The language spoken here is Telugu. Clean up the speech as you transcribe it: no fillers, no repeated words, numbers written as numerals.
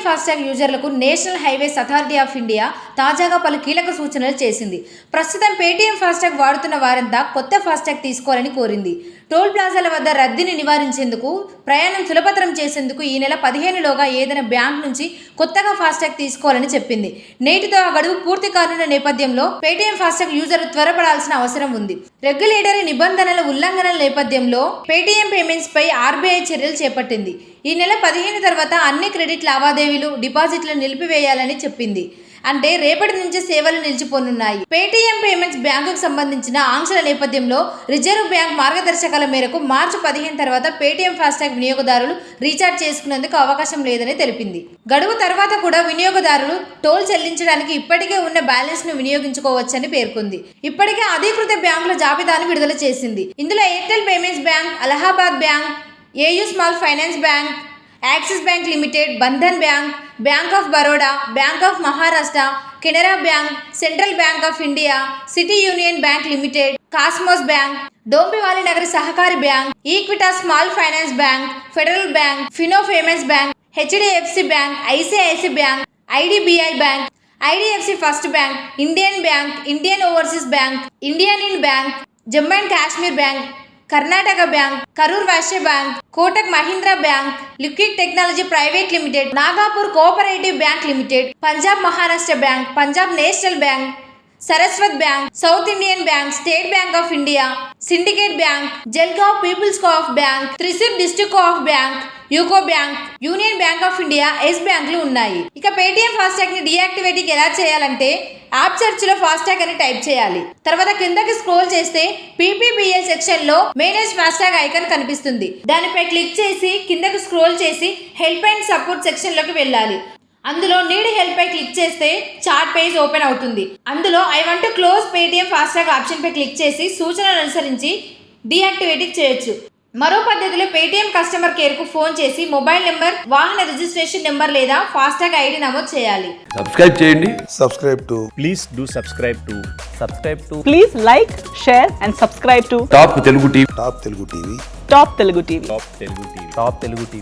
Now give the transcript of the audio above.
ఫాస్టాగ్ యూజర్లకు national highways authority of India తాజాగా పలు కీలక సూచనలు చేసింది. ప్రస్తుతం పేటీఎం ఫాస్టాగ్ వాడుతున్న వారంతా కొత్త ఫాస్టాగ్ తీసుకోవాలని కోరింది. టోల్ ప్లాజాల వద్ద రద్దీని నివారించేందుకు, ప్రయాణం సులభతరం చేసేందుకు ఈ నెల 15లోగా ఏదైనా బ్యాంక్ నుంచి కొత్తగా ఫాస్టాగ్ తీసుకోవాలని చెప్పింది. నేటితో ఆ గడువు పూర్తి కానున్న నేపథ్యంలో పేటీఎం ఫాస్టాగ్ యూజర్లు త్వరపడాల్సిన అవసరం ఉంది. రెగ్యులేటరీ నిబంధనల ఉల్లంఘనల నేపథ్యంలో పేటీఎం పేమెంట్స్ పై ఆర్బీఐ చర్యలు చేపట్టింది. ఈ నెల 15 తర్వాత అన్ని క్రెడిట్ లావాదేవీలు, డిపాజిట్లను నిలిపివేయాలని చెప్పింది. అంటే రేపటి నుంచి సేవలు నిలిచిపోనున్నాయి. పేటీఎం పేమెంట్స్ బ్యాంకుకు సంబంధించిన ఆంక్షల నేపథ్యంలో రిజర్వ్ బ్యాంక్ మార్గదర్శకాల మేరకు మార్చి 15 తర్వాత పేటీఎం ఫాస్టాగ్ వినియోగదారులు రీఛార్జ్ చేసుకునేందుకు అవకాశం లేదని తెలిపింది. గడువు తర్వాత కూడా వినియోగదారులు టోల్ చెల్లించడానికి ఇప్పటికే ఉన్న బ్యాలెన్స్ ను వినియోగించుకోవచ్చని పేర్కొంది. ఇప్పటికే అధీకృత బ్యాంకుల జాబితాను విడుదల చేసింది. ఇందులో Airtel payments bank, Allahabad bank, AU small finance bank, Axis bank limited, Bandhan bank, bank of Baroda, bank of Maharashtra, Canara bank, central bank of India, city union bank limited, Cosmos bank, Dombivli Nagari Sahakari bank, Equitas small finance bank, federal bank, Fino payments bank, HDFC bank, ICICI bank, IDBI bank, IDFC first bank, Indian bank, Indian overseas bank, Indian in bank, Jammu and Kashmir bank, Karnataka bank, Karur Vysya bank, Kotak Mahindra bank, liquid technology private limited, Nagpur cooperative bank limited, Punjab Maharashtra bank, Punjab national bank, Saraswat bank, south Indian bank, state bank of India, syndicate bank, Jalgaon peoples coop bank, Thrissur district coop bank, UCO bank, union bank of India, ఎస్ బ్యాంకులు ఉన్నాయి. ఇక పేటీఎం ఫాస్టాగ్ ని డీయాక్టివేటింగ్ ఎలా చేయాలంటే యాప్ సెర్చ్ లో ఫాస్టాగ్ అని టైప్ చేయాలి. తర్వాత కిందకి స్క్రోల్ చేస్తే పీపీబీఎల్ సెక్షన్ లో మేనేజ్ ఫాస్టాగ్ ఐకాన్ కనిపిస్తుంది. దానిపై క్లిక్ చేసి కిందకి స్క్రోల్ చేసి హెల్ప్ అండ్ సపోర్ట్ సెక్షన్ లోకి వెళ్ళాలి. అందులో నీడ్ హెల్ప్ పై క్లిక్ చేస్తే చాట్ పేజ్ ఓపెన్ అవుతుంది. అందులో I want to close Paytm FASTag option పై క్లిక్ చేసి సూచనలు అనుసరించి డీయాక్టివేటింగ్ చేయొచ్చు. మరో పద్ధతిలో పేటీఎం కస్టమర్ కేర్ కు ఫోన్ చేసి మొబైల్ నెంబర్, వాహన రిజిస్ట్రేషన్ నెంబర్ లేదా ఫాస్టాగ్ ఐడి నమోదు చేయాలి. సబ్స్క్రైబ్ చేయండి. Please do subscribe to. Please like, share and subscribe to top Telugu TV. Top Telugu TV. Top Telugu TV.